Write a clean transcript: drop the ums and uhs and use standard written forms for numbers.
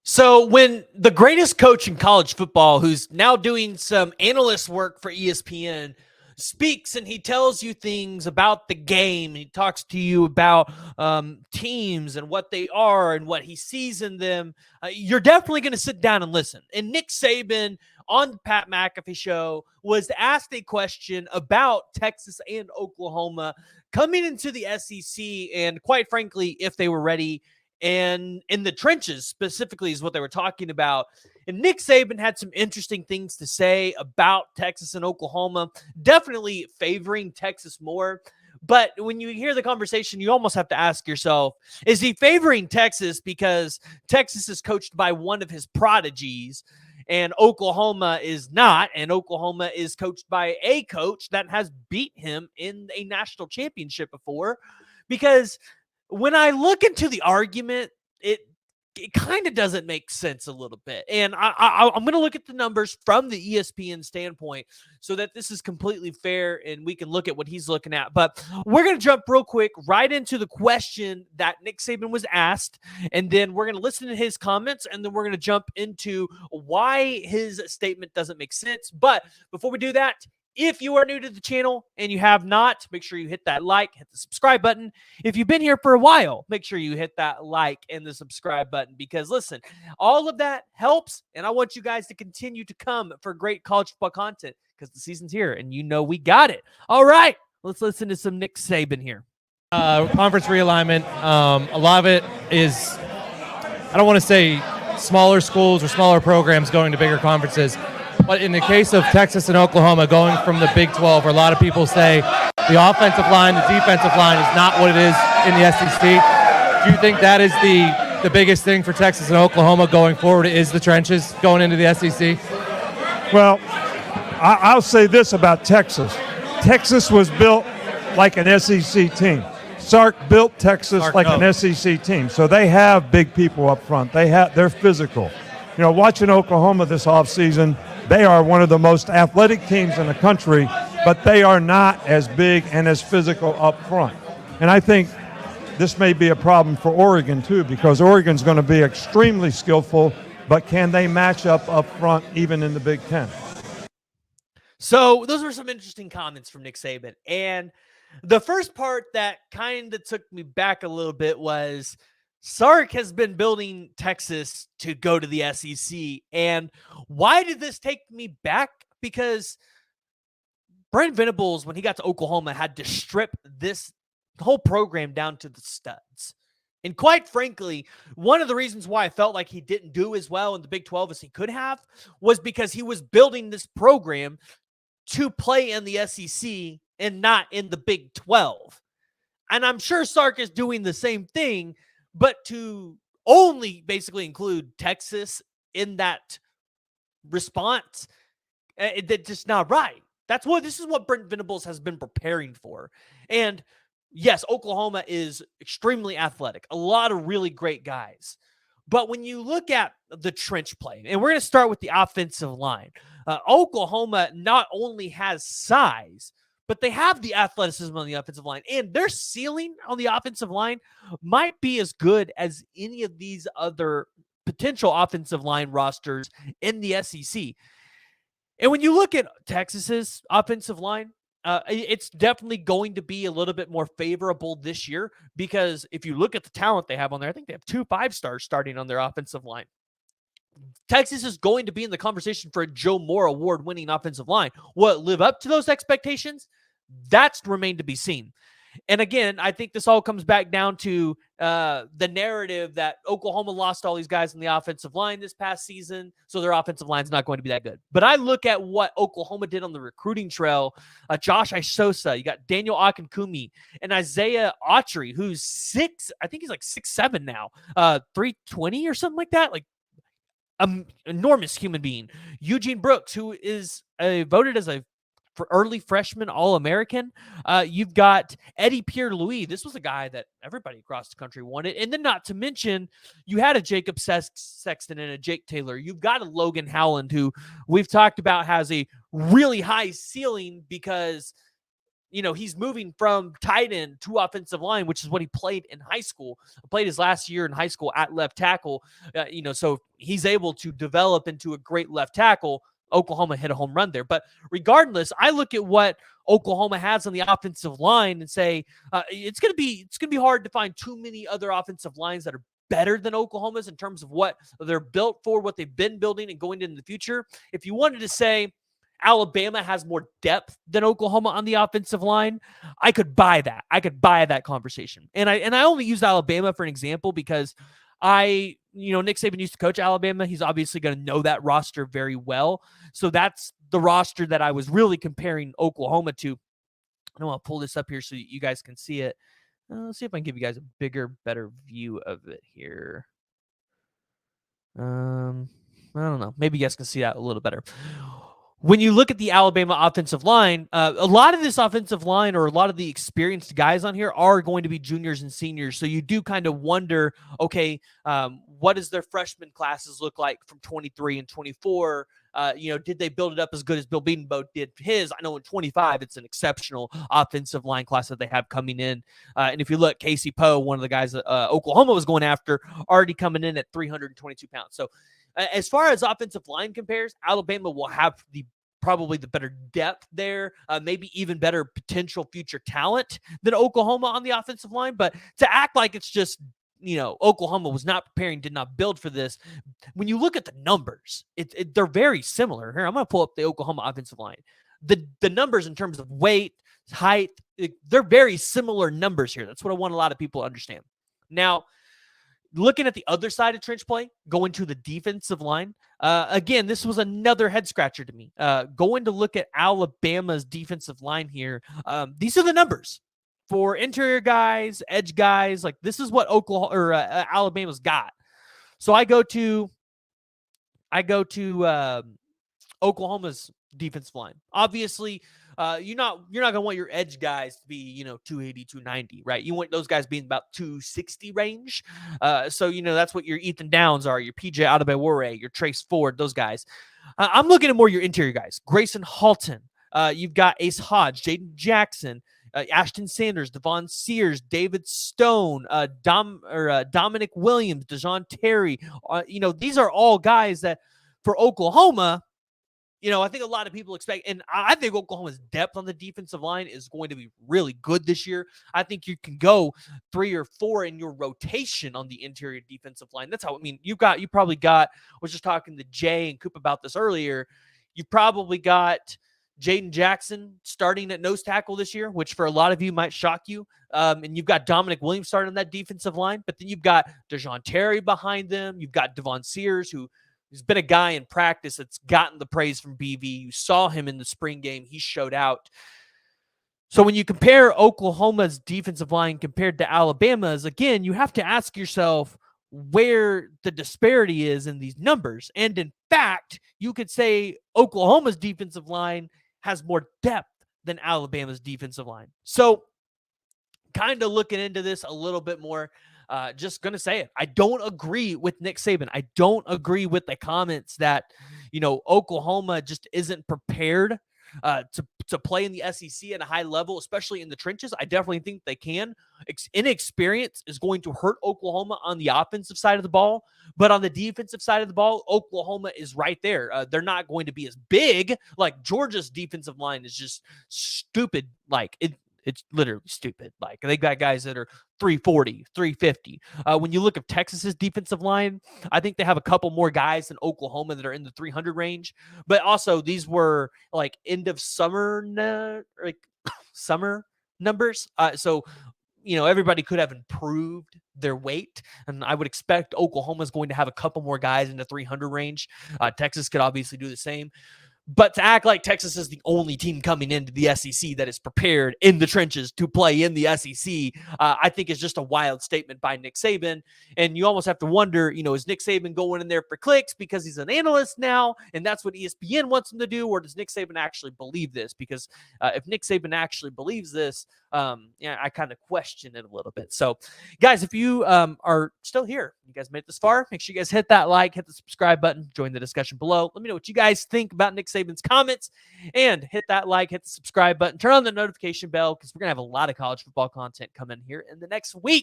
So when the greatest coach in college football, who's now doing some analyst work for ESPN, speaks and he tells you things about the game, he talks to you about teams and what they are and what he sees in them, you're definitely going to sit down and listen. And Nick Saban on the Pat McAfee show was asked a question about Texas and Oklahoma coming into the SEC, and quite frankly, if they were ready and in the trenches specifically is what they were talking about. And Nick Saban had some interesting things to say about Texas and Oklahoma, definitely favoring Texas more. But when you hear the conversation, you almost have to ask yourself, is he favoring Texas because Texas is coached by one of his prodigies and Oklahoma is not, and Oklahoma is coached by a coach that has beat him in a national championship before? Because when I look into the argument, it kind of doesn't make sense a little bit. And I'm going to look at the numbers from the ESPN standpoint so that this is completely fair and we can look at what he's looking at. But we're going to jump real quick right into the question that Nick Saban was asked, and then we're going to listen to his comments, and then we're going to jump into why his statement doesn't make sense. But before we do that, if you are new to the channel and you have not, make sure you hit that like, hit the subscribe button. If you've been here for a while, make sure you hit that like and the subscribe button, because listen, all of that helps, and I want you guys to continue to come for great college football content because the season's here and you know we got it. All right, let's listen to some Nick Saban here. Conference realignment, a lot of it is, I don't want to say smaller schools or smaller programs going to bigger conferences. But in the case of Texas and Oklahoma going from the Big 12, where a lot of people say the offensive line, the defensive line is not what it is in the SEC, do you think that is the biggest thing for Texas and Oklahoma going forward, is the trenches going into the SEC? Well, I'll say this about Texas. Texas was built like an SEC team. Sark built Texas like an SEC team. So they have big people up front. They're physical. You know, watching Oklahoma this offseason, they are one of the most athletic teams in the country, but they are not as big and as physical up front. And I think this may be a problem for Oregon, too, because Oregon's going to be extremely skillful, but can they match up front even in the Big Ten? So those were some interesting comments from Nick Saban. And the first part that kind of took me back a little bit was Sark has been building Texas to go to the SEC. And why did this take me back? Because Brent Venables, when he got to Oklahoma, had to strip this whole program down to the studs. And quite frankly, one of the reasons why I felt like he didn't do as well in the Big 12 as he could have was because he was building this program to play in the SEC and not in the Big 12. And I'm sure Sark is doing the same thing, but to only basically include Texas in that response, that's just not right. This is what Brent Venables has been preparing for. And yes, Oklahoma is extremely athletic, a lot of really great guys. But when you look at the trench play, and we're going to start with the offensive line, Oklahoma not only has size, but they have the athleticism on the offensive line, and their ceiling on the offensive line might be as good as any of these other potential offensive line rosters in the SEC. And when you look at Texas's offensive line, it's definitely going to be a little bit more favorable this year, because if you look at the talent they have on there, I think they have 2 5-stars starting on their offensive line. Texas is going to be in the conversation for a Joe Moore award-winning offensive line. Will it live up to those expectations? That's remained to be seen. And again, I think this all comes back down to the narrative that Oklahoma lost all these guys in the offensive line this past season, so their offensive line is not going to be that good. But I look at what Oklahoma did on the recruiting trail. Josh Isosa, you got Daniel Akinkumi, and Isaiah Autry, who's 6, I think he's like 6'7" now, 320 or something like that, like an enormous human being. Eugene Brooks, who is voted as a early freshman All-American. You've got Eddie Pierre-Louis. This was a guy that everybody across the country wanted. And then not to mention, you had a Jacob Sexton and a Jake Taylor. You've got a Logan Howland, who we've talked about has a really high ceiling because he's moving from tight end to offensive line, which is what he played in high school. Played his last year in high school at left tackle. So he's able to develop into a great left tackle. Oklahoma hit a home run there. But regardless, I look at what Oklahoma has on the offensive line and say it's gonna be hard to find too many other offensive lines that are better than Oklahoma's in terms of what they're built for, what they've been building and going into the future. If you wanted to say Alabama has more depth than Oklahoma on the offensive line, I could buy that. I could buy that conversation. And I only use Alabama for an example because Nick Saban used to coach Alabama. He's obviously going to know that roster very well. So that's the roster that I was really comparing Oklahoma to. I want to pull this up here so you guys can see it. Let's see if I can give you guys a bigger, better view of it here. I don't know. Maybe you guys can see that a little better. When you look at the Alabama offensive line, a lot of this offensive line or a lot of the experienced guys on here are going to be juniors and seniors. So you do kind of wonder, okay, what does their freshman classes look like from 23 and 24? Did they build it up as good as Bill Bedenbaugh did his? I know in 25, it's an exceptional offensive line class that they have coming in. And if you look, Casey Poe, one of the guys that Oklahoma was going after, already coming in at 322 pounds. So as far as offensive line compares, Alabama will have probably the better depth there, maybe even better potential future talent than Oklahoma on the offensive line. But to act like it's just, Oklahoma was not preparing, did not build for this. When you look at the numbers, they're very similar. Here, I'm going to pull up the Oklahoma offensive line. The numbers in terms of weight, height, they're very similar numbers here. That's what I want a lot of people to understand. Now, looking at the other side of trench play, going to the defensive line, again, this was another head scratcher to me. Going to look at Alabama's defensive line here, these are the numbers for interior guys, edge guys. Like this is what Alabama's got. So I go to Oklahoma's defensive line. Obviously, you're not gonna want your edge guys to be 280, 290, right? You want those guys being about 260 range. So that's what your Ethan Downs are, your PJ Adebawore, your Trace Ford, those guys. I'm looking at more your interior guys. Grayson Halton. You've got Ace Hodge, Jaden Jackson, Ashton Sanders, Devon Sears, David Stone, Dominic Williams, DeJoun Terry. These are all guys that for Oklahoma, I think a lot of people expect, and I think Oklahoma's depth on the defensive line is going to be really good this year. I think you can go 3 or 4 in your rotation on the interior defensive line. That's how, you probably got, I was just talking to Jay and Coop about this earlier. You probably got Jaden Jackson starting at nose tackle this year, which for a lot of you might shock you. And you've got Dominic Williams starting on that defensive line, but then you've got DeJoun Terry behind them. You've got Devon Sears, who's been a guy in practice that's gotten the praise from BV. You saw him in the spring game. He showed out. So when you compare Oklahoma's defensive line compared to Alabama's, again, you have to ask yourself where the disparity is in these numbers. And in fact, you could say Oklahoma's defensive line has more depth than Alabama's defensive line. So kind of looking into this a little bit more. Just going to say it. I don't agree with Nick Saban. I don't agree with the comments that, Oklahoma just isn't prepared to play in the SEC at a high level, especially in the trenches. I definitely think they can. Inexperience is going to hurt Oklahoma on the offensive side of the ball, but on the defensive side of the ball, Oklahoma is right there. They're not going to be as big. Like Georgia's defensive line is just stupid. Like it's literally stupid. Like they got guys that are 340, 350. When you look at Texas's defensive line, I think they have a couple more guys than Oklahoma that are in the 300 range. But also these were like end of summer, summer numbers. So everybody could have improved their weight, and I would expect Oklahoma is going to have a couple more guys in the 300 range. Texas could obviously do the same. But to act like Texas is the only team coming into the SEC that is prepared in the trenches to play in the SEC, I think is just a wild statement by Nick Saban. And you almost have to wonder, is Nick Saban going in there for clicks because he's an analyst now, and that's what ESPN wants him to do, or does Nick Saban actually believe this? Because if Nick Saban actually believes this, I kind of question it a little bit. So, guys, if you are still here, you guys made it this far, make sure you guys hit that like, hit the subscribe button, join the discussion below. Let me know what you guys think about Nick Saban's comments, and hit that like, hit the subscribe button, turn on the notification bell, because we're going to have a lot of college football content coming here in the next week.